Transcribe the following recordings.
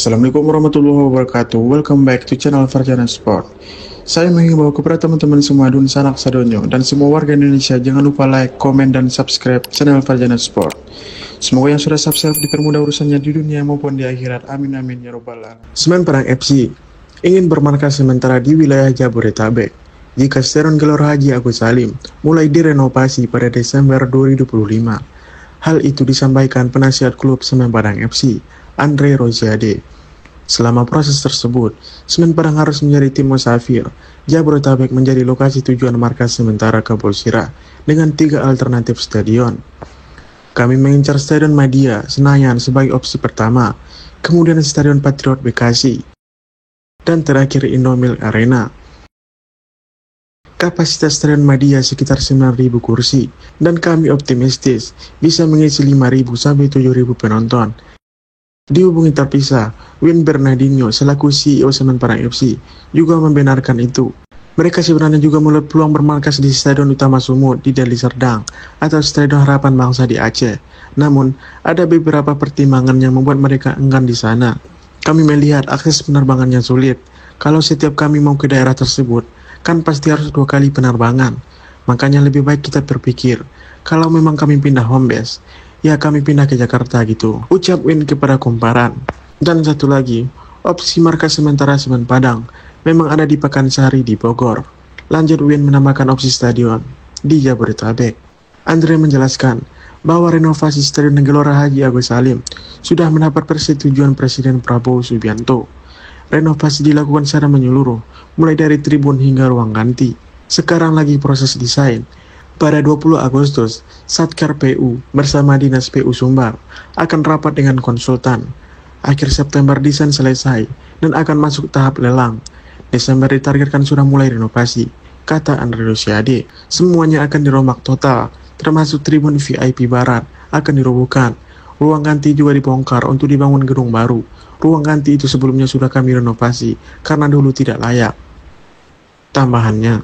Assalamualaikum warahmatullahi wabarakatuh. Welcome back to channel Farjana Sport. Saya menghimbau kepada teman-teman semua Dun Sanak Sadonyo dan semua warga Indonesia jangan lupa like, komen, dan subscribe channel Farjana Sport. Semoga yang sudah subscribe dipermudah urusannya di dunia maupun di akhirat. Amin amin ya robbal alamin. Semen Padang FC ingin bermarkas sementara di wilayah Jabodetabek jika Stadion Gelora Haji Agus Salim mulai direnovasi pada Desember 2025. Hal itu disampaikan penasihat klub Semen Padang FC, Andre Rosiade. Selama proses tersebut, Semen Padang harus menjadi tim musafir. Jabodetabek menjadi lokasi tujuan markas sementara Kabul Sirah dengan 3 alternatif stadion. Kami mengincar Stadion Madia, Senayan sebagai opsi pertama, kemudian Stadion Patriot Bekasi, dan terakhir Indomilk Arena. Kapasitas Stadion Madia sekitar 9.000 kursi, dan kami optimistis bisa mengisi 5.000 sampai 7.000 penonton. Dihubungi terpisah, Win Bernardinho selaku CEO Semen Padang FC juga membenarkan itu. Mereka sebenarnya juga melihat peluang bermarkas di Stadion Utama Sumut di Deli Serdang atau Stadion Harapan Bangsa di Aceh. Namun, ada beberapa pertimbangan yang membuat mereka enggan di sana. Kami melihat akses penerbangannya sulit. Kalau setiap kami mau ke daerah tersebut, kan pasti harus 2 kali penerbangan. Makanya lebih baik kita berpikir, kalau memang kami pindah home base, ya kami pindah ke Jakarta gitu, ucap Win kepada Kumparan. Dan satu lagi, opsi markas sementara Semen Padang memang ada di Pakansari di Bogor. Lanjut Win menambahkan opsi stadion di Jabodetabek. Andre menjelaskan bahwa renovasi Stadion Gelora Haji Agus Salim sudah mendapat persetujuan Presiden Prabowo Subianto. Renovasi dilakukan secara menyeluruh, mulai dari tribun hingga ruang ganti. Sekarang lagi proses desain. Pada 20 Agustus, Satker PU bersama Dinas PU Sumbar akan rapat dengan konsultan. Akhir September desain selesai dan akan masuk tahap lelang. Desember ditargetkan sudah mulai renovasi, kata Andre Rosiade. Semuanya akan dirombak total, termasuk tribun VIP Barat akan dirobohkan. Ruang ganti juga dibongkar untuk dibangun gedung baru. Ruang ganti itu sebelumnya sudah kami renovasi karena dulu tidak layak. Tambahannya,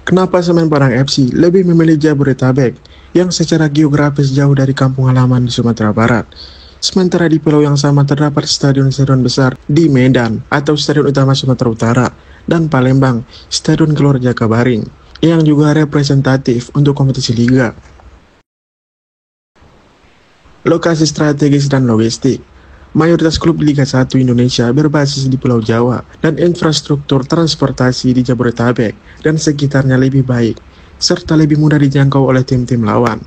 kenapa Semen Padang FC lebih memilih Jabodetabek yang secara geografis jauh dari kampung halaman di Sumatera Barat? Sementara di pulau yang sama terdapat stadion-stadion besar di Medan atau Stadion Utama Sumatera Utara dan Palembang, Stadion Gelora Jakabaring yang juga representatif untuk kompetisi liga. Lokasi strategis dan logistik. Mayoritas klub Liga 1 Indonesia berbasis di Pulau Jawa dan infrastruktur transportasi di Jabodetabek dan sekitarnya lebih baik, serta lebih mudah dijangkau oleh tim-tim lawan.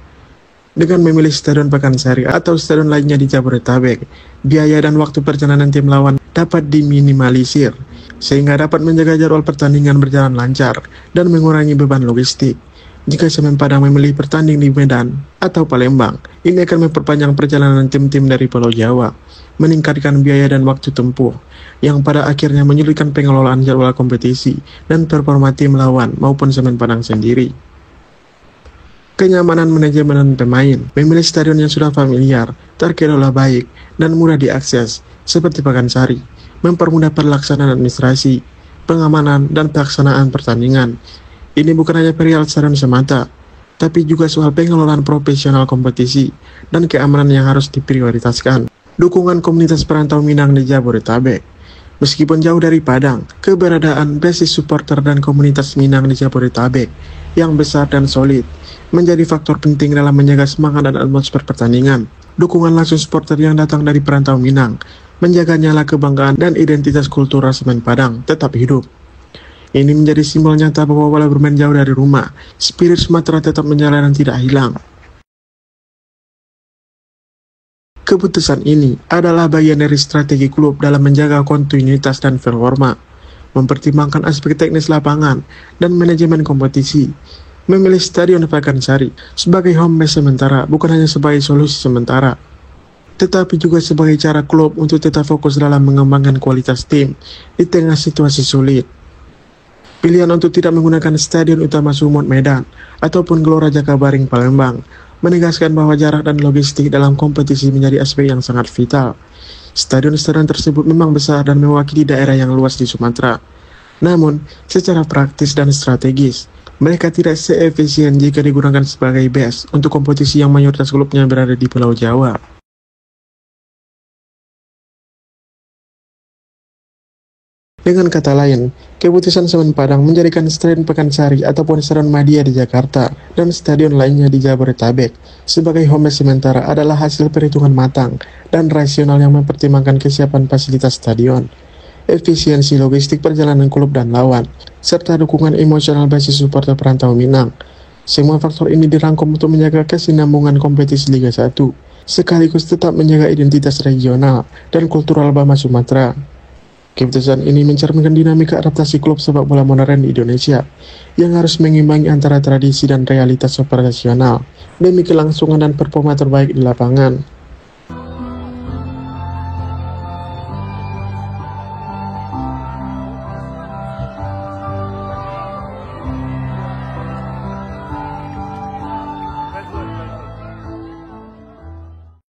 Dengan memilih Stadion Pakansari atau stadion lainnya di Jabodetabek, biaya dan waktu perjalanan tim lawan dapat diminimalisir, sehingga dapat menjaga jadwal pertandingan berjalan lancar dan mengurangi beban logistik. Jika Semen Padang memilih bertanding di Medan atau Palembang, ini akan memperpanjang perjalanan tim-tim dari Pulau Jawa, meningkatkan biaya dan waktu tempuh, yang pada akhirnya menyulitkan pengelolaan jadwal kompetisi dan performa tim lawan maupun Semen Padang sendiri. Kenyamanan manajemen dan pemain, memilih stadion yang sudah familiar, terkelola baik, dan mudah diakses, seperti Pakansari, mempermudah pelaksanaan administrasi, pengamanan, dan pelaksanaan pertandingan. Ini bukan hanya perihal stadion semata, tapi juga soal pengelolaan profesional kompetisi dan keamanan yang harus diprioritaskan. Dukungan komunitas perantau Minang di Jabodetabek. Meskipun jauh dari Padang, keberadaan basis supporter dan komunitas Minang di Jabodetabek yang besar dan solid menjadi faktor penting dalam menjaga semangat dan atmosfer pertandingan. Dukungan langsung supporter yang datang dari perantau Minang menjaga nyala kebanggaan dan identitas kultural Semen Padang tetap hidup. Ini menjadi simbol nyata bahwa walau bermain jauh dari rumah, spirit Sumatera tetap menyala dan tidak hilang. Keputusan ini adalah bagian dari strategi klub dalam menjaga kontinuitas dan performa, mempertimbangkan aspek teknis lapangan dan manajemen kompetisi. Memilih Stadion Pakansari sebagai home base sementara bukan hanya sebagai solusi sementara, tetapi juga sebagai cara klub untuk tetap fokus dalam mengembangkan kualitas tim di tengah situasi sulit. Pilihan untuk tidak menggunakan Stadion Utama Sumut Medan ataupun Gelora Jakabaring Palembang menegaskan bahwa jarak dan logistik dalam kompetisi menjadi aspek yang sangat vital. Stadion-stadion tersebut memang besar dan mewakili daerah yang luas di Sumatera. Namun, secara praktis dan strategis, mereka tidak seefisien jika digunakan sebagai base untuk kompetisi yang mayoritas klubnya berada di Pulau Jawa. Dengan kata lain, keputusan Semen Padang menjadikan Stadion Pakansari ataupun Stadion Madia di Jakarta dan stadion lainnya di Jabodetabek sebagai home base sementara adalah hasil perhitungan matang dan rasional yang mempertimbangkan kesiapan fasilitas stadion, efisiensi logistik perjalanan klub dan lawan, serta dukungan emosional basis supporter perantau Minang. Semua faktor ini dirangkum untuk menjaga kesinambungan kompetisi Liga 1, sekaligus tetap menjaga identitas regional dan kultural Bama Sumatera. Keputusan ini mencerminkan dinamika adaptasi klub sepak bola modern di Indonesia yang harus mengimbangi antara tradisi dan realitas operasional demi kelangsungan dan performa terbaik di lapangan.